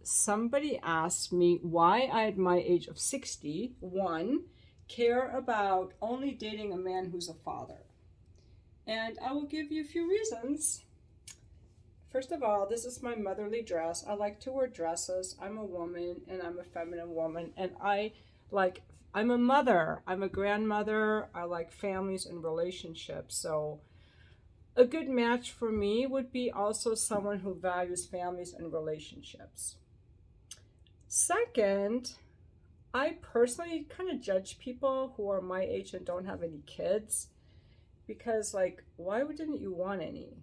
somebody asked me why I, at my age of 61, care about only dating a man who's a father. And I will give you a few reasons. First of all, this is my motherly dress. I like to wear dresses. I'm a woman and I'm a feminine woman. And like, I'm a mother, I'm a grandmother. I like families and relationships. So, a good match for me would be also someone who values families and relationships. Second, I personally kind of judge people who are my age and don't have any kids because, like, why didn't you want any?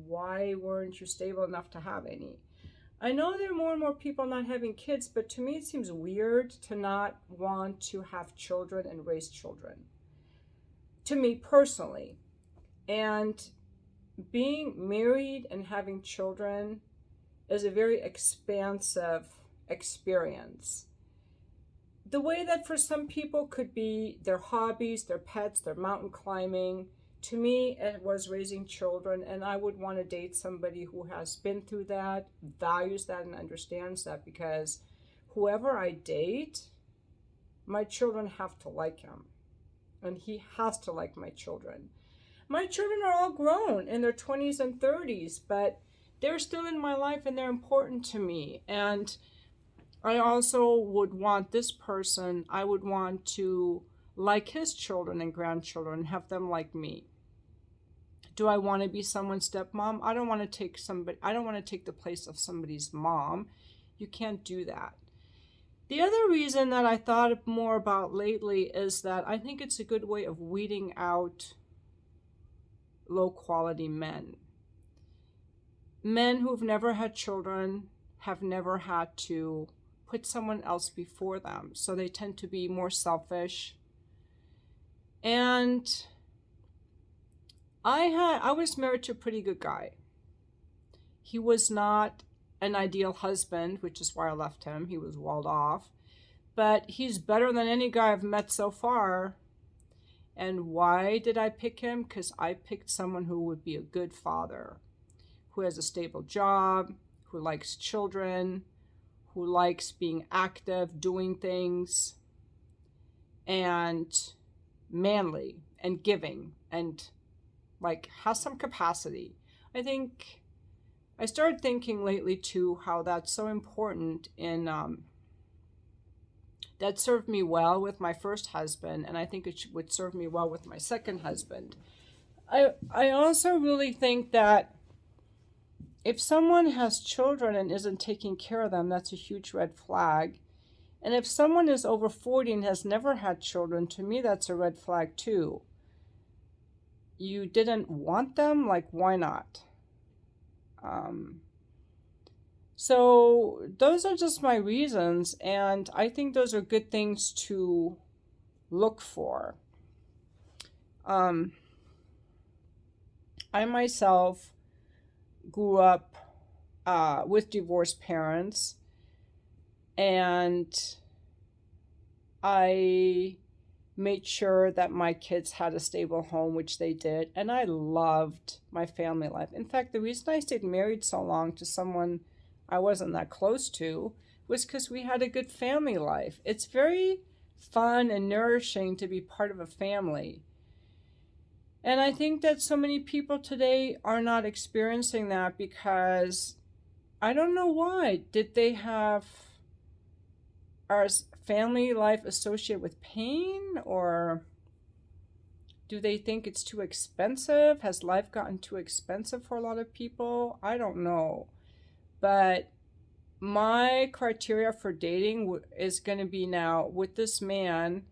Why weren't you stable enough to have any? I know there are more and more people not having kids, but to me it seems weird to not want to have children and raise children. To me personally. And being married and having children is a very expansive experience. The way that for some people could be their hobbies, their pets, their mountain climbing, to me it was raising children, and I would want to date somebody who has been through that, values that, and understands that, because whoever I date, my children have to like him, and he has to like my children. My children are all grown in their 20s and 30s, but they're still in my life and they're important to me. And I also would want this person, I would want to like his children and grandchildren, have them like me. Do I want to be someone's stepmom? I don't want to take the place of somebody's mom. You can't do that. The other reason that I thought more about lately is that I think it's a good way of weeding out low quality men. Men who've never had children have never had to put someone else before them, so they tend to be more selfish. And I was married to a pretty good guy. He was not an ideal husband, which is why I left him. He was walled off. But he's better than any guy I've met so far. And why did I pick him? Because I picked someone who would be a good father, who has a stable job, who likes children, who likes being active, doing things, and manly and giving, and like has some capacity. I started thinking lately too how that's so important in that served me well with my first husband, and I think it would serve me well with my second husband. I also really think that if someone has children and isn't taking care of them, that's a huge red flag. And if someone is over 40 and has never had children, to me that's a red flag too. You didn't want them? Like, why not? So those are just my reasons, and I think those are good things to look for. I myself grew up with divorced parents, and I made sure that my kids had a stable home, which they did, and I loved my family life. In fact, the reason I stayed married so long to someone I wasn't that close to was because we had a good family life. It's very fun and nourishing to be part of a family. And I think that so many people today are not experiencing that because I don't know why. Did they have our family life associated with pain, or do they think it's too expensive? Has life gotten too expensive for a lot of people? I don't know. But my criteria for dating is going to be now with this man,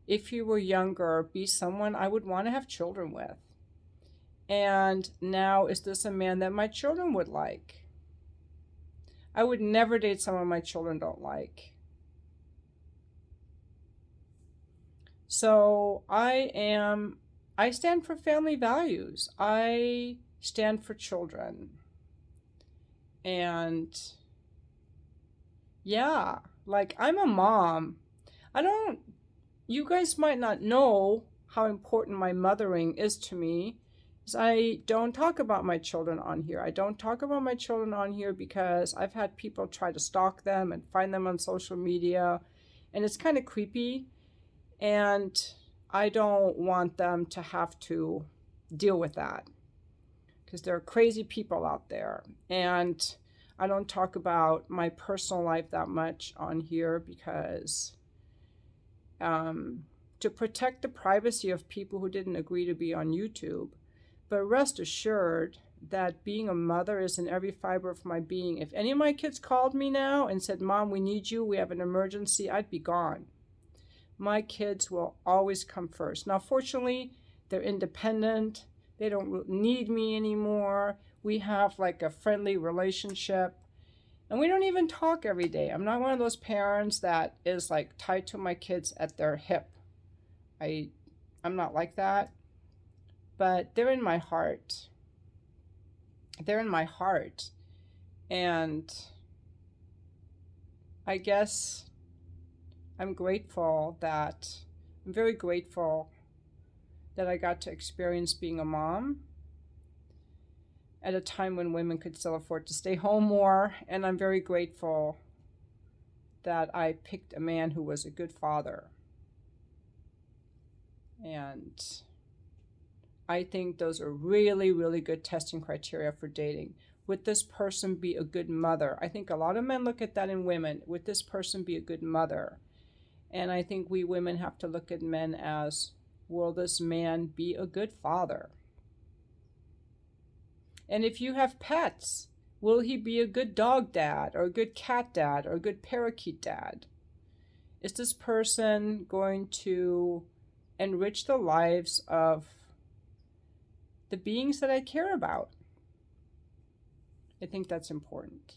if he were younger, be someone I would want to have children with. And now, is this a man that my children would like? I would never date someone my children don't like. So I stand for family values. I stand for children. And yeah, like I'm a mom. You guys might not know how important my mothering is to me. is I don't talk about my children on here. I don't talk about my children on here because I've had people try to stalk them and find them on social media, and it's kind of creepy, and I don't want them to have to deal with that because there are crazy people out there. And I don't talk about my personal life that much on here because to protect the privacy of people who didn't agree to be on YouTube. But rest assured that being a mother is in every fiber of my being. If any of my kids called me now and said, Mom, we need you, we have an emergency, I'd be gone. My kids will always come first. Now, fortunately, they're independent. They don't need me anymore. We have like a friendly relationship. And we don't even talk every day. I'm not one of those parents that is like tied to my kids at their hip. I'm not like that. But they're in my heart. They're in my heart. And I guess I'm very grateful that I got to experience being a mom at a time when women could still afford to stay home more. And I'm very grateful that I picked a man who was a good father. And I think those are really, really good testing criteria for dating. Would this person be a good mother? I think a lot of men look at that in women. Would this person be a good mother? And I think we women have to look at men as, will this man be a good father? And if you have pets, will he be a good dog dad or a good cat dad or a good parakeet dad? Is this person going to enrich the lives of the beings that I care about? I think that's important.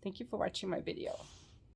Thank you for watching my video.